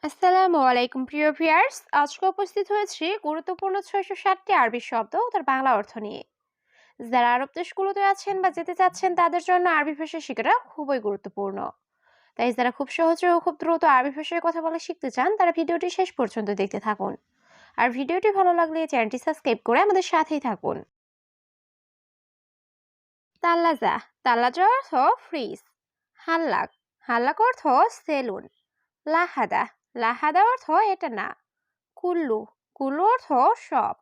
আসসালামু আলাইকুম প্রিয় ভিউয়ার্স, আজকে উপস্থিত হয়েছি গুরুত্বপূর্ণ ৬৬০টি আরবি শব্দ ও তার বাংলা অর্থ নিয়ে। যারা আরব দেশগুলোতে আছেন বা যেতে চাচ্ছেন তাদের জন্য আরবি ভাষা শেখাটা খুবই গুরুত্বপূর্ণ। তাই যারা খুব সহজে ও খুব দ্রুত আরবি ভাষায় কথা বলা শিখতে চান তারা ভিডিওটি শেষ পর্যন্ত দেখতে থাকুন। আর ভিডিওটি ভালো লাগলে চ্যানেলটি সাবস্ক্রাইব করে আমাদের সাথেই থাকুন। তাল্লাজা, তাল্লাজা অর্থ ফ্রিজ। হাল্লাক, হাল্লাক অর্থ সেলুন। লাহাদা, লাহাদা অর্থ এটা না। কুল্লু, কুল্লু অর্থ সব।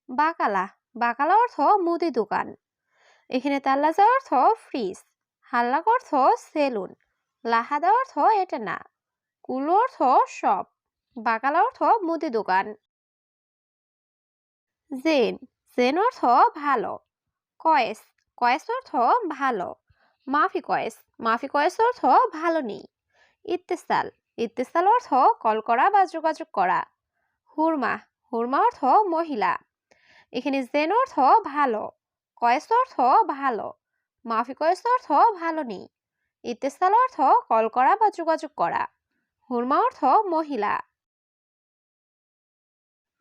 বাকালা, বাকালা অর্থ মুদি দোকান। এখানে তাল্লাজা অর্থ ফ্রিজ, হাল্লাক অর্থ সেলুন, লাহাদা অর্থ এটা না, কুল্লু অর্থ সব, বাকালা অর্থ মুদি দোকান। জেন, জেন অর্থ ভালো। কয়েস, কয়েস অর্থ ভালো। মাফি কয়েস, মাফি কয়েস অর্থ ভালো নেই। ইত্তেসাল, ইত্তেসাল অর্থ কল করা বা যোগাযোগ করা। হুরমা, হুরমা অর্থ মহিলা। এখানে জেন অর্থ ভালো, কয়েস অর্থ ভালো, মাফি কয়েস অর্থ ভালো নেই, ইত্তেসাল অর্থ কল করা বা যোগাযোগ করা, হুরমা অর্থ মহিলা।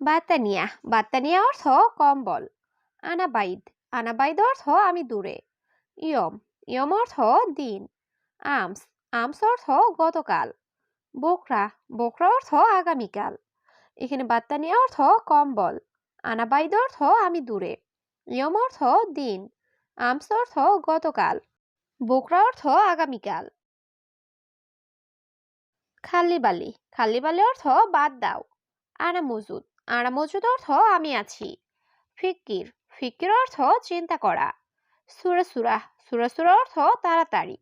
বাত্তানিয়া, বাত্তানিয়া অর্থ কম্বল। আনাবাইদ, আনাবাইদ অর্থ আমি দূরে। ইয়ম, ইয়ম অর্থ দিন। আমস, আমস অর্থ গতকাল। বোকরা, বোকরা অর্থ আগামীকাল। এখানে বাত্তানিয়া অর্থ কম্বল, আনাবাইদ অর্থ আমি দূরে, ইয়ম অর্থ দিন, আমস অর্থ গতকাল, বোকরা অর্থ আগামীকাল। খাল্লিবালি, খাল্লিবালি অর্থ বাদ দাও। আনা মজুদ, আনা মজুদ অর্থ আমি আছি। ফিক্কির, ফিক্কির অর্থ চিন্তা করা। সুরা সুরা, সুরা সুরা অর্থ তাড়াতাড়ি।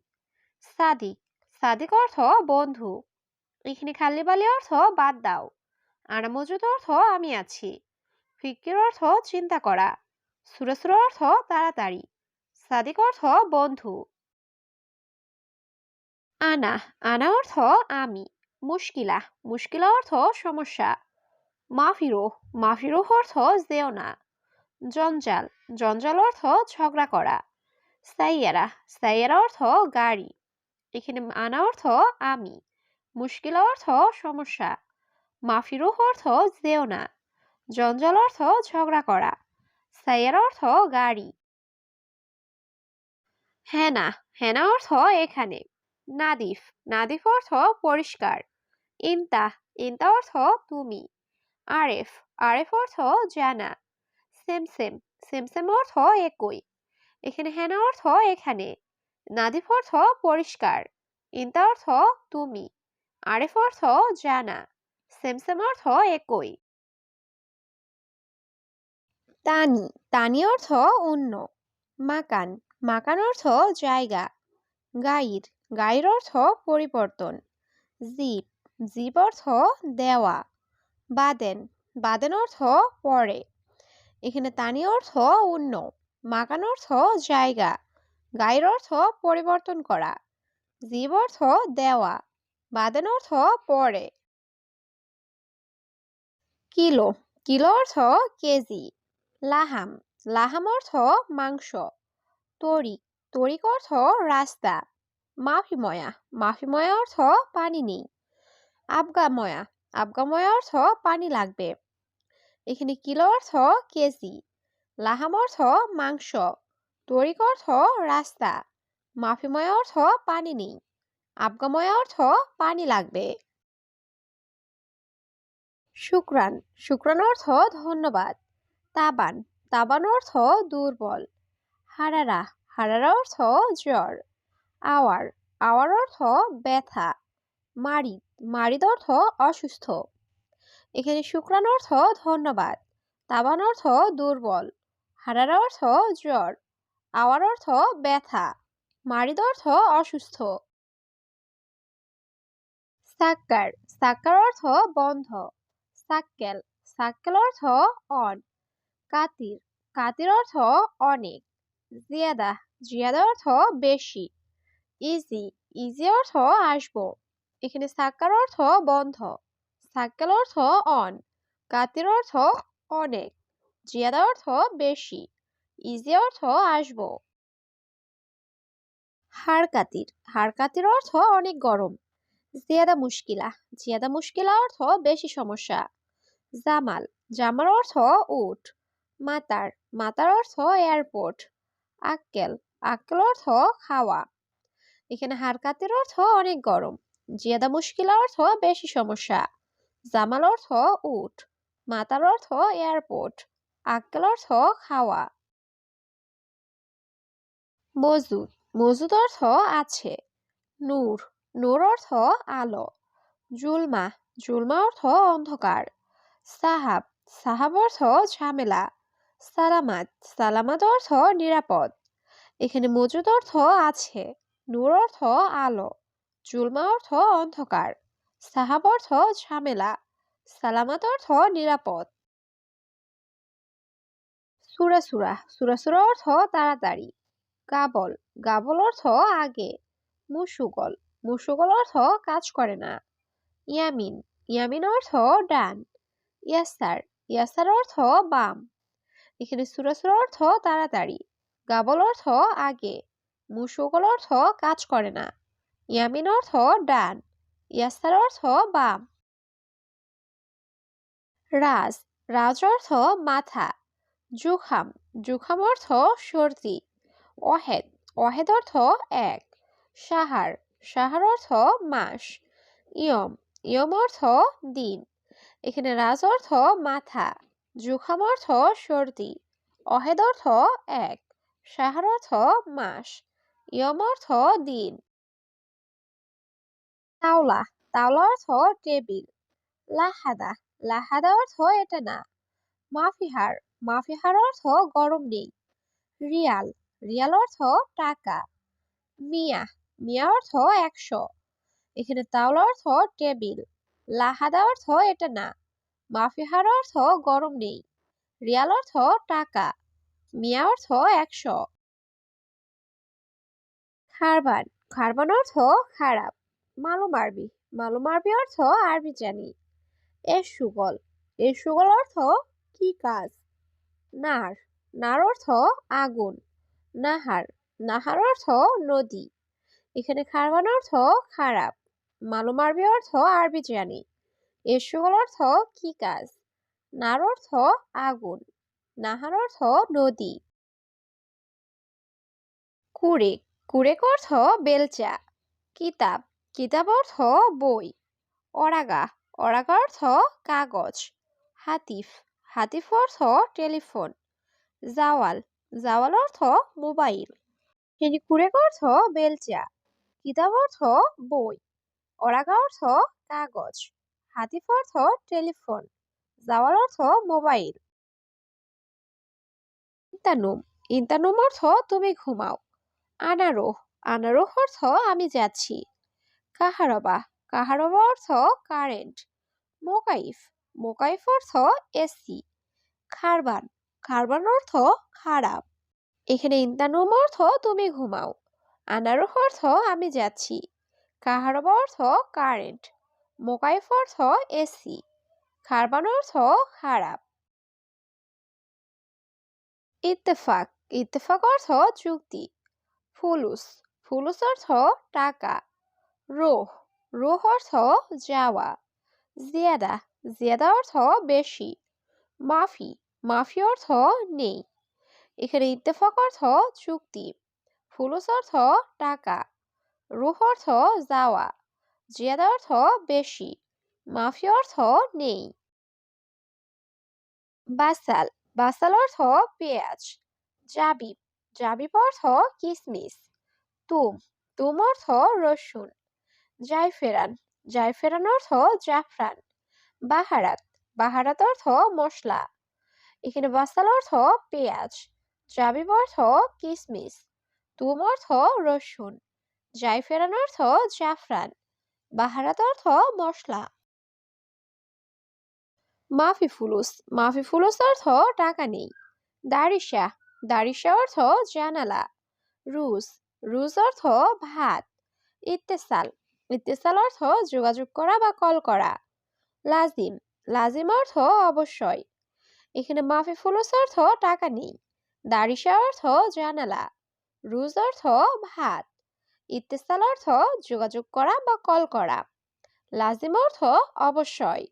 সাদিক, সাদিক অর্থ বন্ধু। এখানে খাল্লিবালি অর্থ বাদ দাও, আনা মজুদ অর্থ আমি আছি, ফিক্কির অর্থ চিন্তা করা, সুরা সুরা অর্থ তাড়াতাড়ি, সাদিক অর্থ বন্ধু। আনা, আনা অর্থ আমি। মুশকিলা, মুশকিলা অর্থ সমস্যা। মাফিরোহ, মাফিরোহ অর্থ যেও না। জঞ্জাল, জঞ্জাল অর্থ ঝগড়া করা। সাইয়ারা, সাইয়ারা অর্থ গাড়ি। এখানে আনা অর্থ আমি, মুশকিলা অর্থ সমস্যা, মাফিরোহ অর্থ যেও না, জঞ্জাল অর্থ ঝগড়া করা, সাইয়ারা অর্থ গাড়ি। হেনা, হেনা অর্থ এখানে। নাদিফ, নাদিফ অর্থ পরিষ্কার। ইনতা, ইনতা অর্থ তুমি। আরেফ, আরেফ অর্থ জানা। সেমসেম, সেমসেম অর্থ একই। এখানে হেনা অর্থ এখানে, নাদিফ অর্থ পরিষ্কার, ইনতা অর্থ তুমি, আরেফ অর্থ জানা, সেমসেম অর্থ একই। তানি, তানি অর্থ অন্য। মাকান, মাকান অর্থ জায়গা। গাইর, গাইর অর্থ পরিবর্তন। জিপ, জিপ অর্থ দেওয়া। বাদেন, বাদেন অর্থ পরে। এখানে তানি অর্থ অন্য, মাকান অর্থ জায়গা, গাইর অর্থ পরিবর্তন করা, জিব অর্থ দেওয়া, বাদেন অর্থ পরে। কিলো, কিলো অর্থ কেজি। লাহাম, লাহাম অর্থ মাংস। তরিক, তরিক অর্থ রাস্তা। মাফিময়া, মাফিময়া অর্থ পানি নেই। আবগাময়া, আবগাময়া অর্থ পানি লাগবে। এখানে কিলো অর্থ কেজি, লাহাম অর্থ মাংস, তরিক অর্থ রাস্তা, মাফিময়া অর্থ পানি নেই, আবগাময়া অর্থ পানি লাগবে। শুক্রান, শুক্রান অর্থ ধন্যবাদ। তাবান, তাবান অর্থ দুর্বল। হারারা, হারারা অর্থ জ্বর। আওয়ার, আওয়ার অর্থ ব্যথা। মারিদ, মারিদ অর্থ অসুস্থ। এখানে শুক্রান অর্থ ধন্যবাদ, তাবান অর্থ দুর্বল, হারারা অর্থ জ্বর, আওয়ার অর্থ ব্যথা, মারিদ অর্থ অসুস্থ। সাক্কার, সাক্কার অর্থ বন্ধ। সাক্কেল, সাক্কেল অর্থ অন। কাতির, কাতির অর্থ অনেক। জিয়াদা, জিয়াদা অর্থ বেশি। ইজি, ইজি অর্থ আসবো। এখানে সাক্কার অর্থ বন্ধ, সাক্কেল অর্থ অন, কাতির অর্থ অনেক, জিয়াদা অর্থ বেশি, ইজি অর্থ আসবো। হাড়কাতির, হাড়কাতির অর্থ অনেক গরম। জিয়াদা মুশকিলা, জিয়াদা মুশকিলা অর্থ বেশি সমস্যা। জামাল, জামাল অর্থ উট। মাতার, মাতার অর্থ এয়ারপোর্ট। আক্কেল, আক্কেল অর্থ খাওয়া। এখানে হারকাতের অর্থ অনেক গরম। জিয়াদা মুশকিলা অর্থ বেশি সমস্যা। জামাল অর্থ উট। মাতার অর্থ এয়ারপোর্ট। আক্কেল অর্থ খাওয়া। মজুদ, মজুদ অর্থ আছে। নূর, নূর অর্থ আলো। জুলমা, জুলমা অর্থ অন্ধকার। সাহাব, সাহাব অর্থ ঝামেলা। সালামাত, সালামাত অর্থ নিরাপদ। এখানে মজুদ অর্থ আছে, নূর অর্থ আলো, জুলমা অর্থ অন্ধকার, সাহাব অর্থ ঝামেলা, সালামাত অর্থ নিরাপদ। সুরা সুরা, সুরা সুরা অর্থ তাড়াতাড়ি। গাবল, গাবল অর্থ আগে। মুশুগল, মুশুগল অর্থ কাজ করে না। ইয়ামিন, ইয়ামিন অর্থ ডান। ইয়াসার, ইয়াসার অর্থ বাম। এখানে সুরা সুরা অর্থ তাড়াতাড়ি, গাবল অর্থ আগে, মুশুগল অর্থ কাজ করে না, ইয়ামিন অর্থ ডান, ইয়াসার অর্থ বাম। রাজ, রাজ অর্থ মাথা। জুখাম, জুখাম অর্থ সর্দি। অহেদ, অহেদ অর্থ এক। সাহার, সাহার অর্থ মাস। ইয়ম, ইয়ম অর্থ দিন। এখানে রাজ অর্থ মাথা, জুখাম অর্থ সর্দি, অহেদ অর্থ এক, সাহার অর্থ মাস, ইয়ম অর্থ দিন। তাওলা, তাওলা অর্থ টেবিল। লাহাদা, লাহাদা অর্থ এটা না। মাফিহার, মাফিহার অর্থ গরম নেই। রিয়াল, রিয়াল অর্থ টাকা। মিয়া, মিয়া অর্থ 100। এখানে তাওলা অর্থ টেবিল, লাহাদা অর্থ এটা না, মাফিহার অর্থ গরম নেই, রিয়াল অর্থ টাকা, মিয়া অর্থ 100। খারবান, খারবান অর্থ খারাপ। মালুম আরবি, মালুম আরবি অর্থ আরবি জানি। এর সুগল, এর সুগল অর্থ কি কাজ। নার, নার অর্থ আগুন। নাহার, নাহার অর্থ নদী। এখানে খারবান অর্থ খারাপ। মালুম আরবি অর্থ আরবি জানি। এর সুগল অর্থ কি কাজ। নার অর্থ আগুন। নাহার অর্থ নদী। কুরেক, কুরেক অর্থ বেলচা। কিতাব, কিতাব অর্থ বই। অরাগা, অরাগা অর্থ কাগজ। হাতিফ, হাতিফ অর্থ টেলিফোন। জাওয়াল, জাওয়াল অর্থ মোবাইল। কুরেক অর্থ বেলচা। কিতাব অর্থ বই। অরাগা অর্থ কাগজ। হাতিফ অর্থ টেলিফোন। জাওয়াল অর্থ মোবাইল। ইন্তানুম, ইন্তানুম অর্থ তুমি ঘুমাও। আনারোহ, আনারোহ অর্থ আমি যাচ্ছি। কাহারবা, কাহারবা অর্থ কারেন্ট। মোকাইফ, মোকাইফ অর্থ এসি। খারবান, খারবান অর্থ খারাপ। এখানে ইন্তানুম অর্থ তুমি ঘুমাও, আনারোহ অর্থ আমি যাচ্ছি, কাহারবা অর্থ কারেন্ট, মোকাইফ অর্থ এসি, খারবান অর্থ খারাপ। ইত্তেফাক, ইত্তেফাক অর্থ চুক্তি। ফুলুস, ফুলুস অর্থ টাকা। রোহ, রোহ অর্থ যাওয়া। জিয়াদা, জিয়াদা অর্থ বেশি। মাফি, মাফি অর্থ নেই। এখানে ইত্তেফাক অর্থ চুক্তি। ফুলুস অর্থ টাকা। রুহ অর্থ যাওয়া। জিয়াদা অর্থ বেশি। মাফি অর্থ নেই। বাসাল, বাসাল অর্থ পেঁয়াজ। জাবিব, জাবিব অর্থ কিসমিস। তুম, তুম অর্থ রসুন। জায়ফেরান, জায়ফেরান অর্থ জাফরান। বাহারাত, বাহারাত অর্থ মশলা। এখানে বাসাল অর্থ পেঁয়াজ, জাবিব অর্থ কিসমিস, তুম অর্থ রসুন, জায়ফেরান অর্থ জাফরান, বাহারাত অর্থ মশলা। মাফি ফুলুস, মাফি ফুলুস অর্থ টাকা নেই। দারিশা, দারিশা অর্থ জানালা। রুজ, রুজ অর্থ ভাত। ইত্তেসাল, ইত্তেসাল অর্থ যোগাযোগ করা বা কল করা। লাজিম, লাজিম অর্থ অবশ্যই। এখানে মাফি ফুলুস অর্থ টাকা নেই। দারিশা অর্থ জানালা। রুজ অর্থ ভাত। ইত্তেসাল অর্থ যোগাযোগ করা বা কল করা। লাজিম অর্থ অবশ্যই।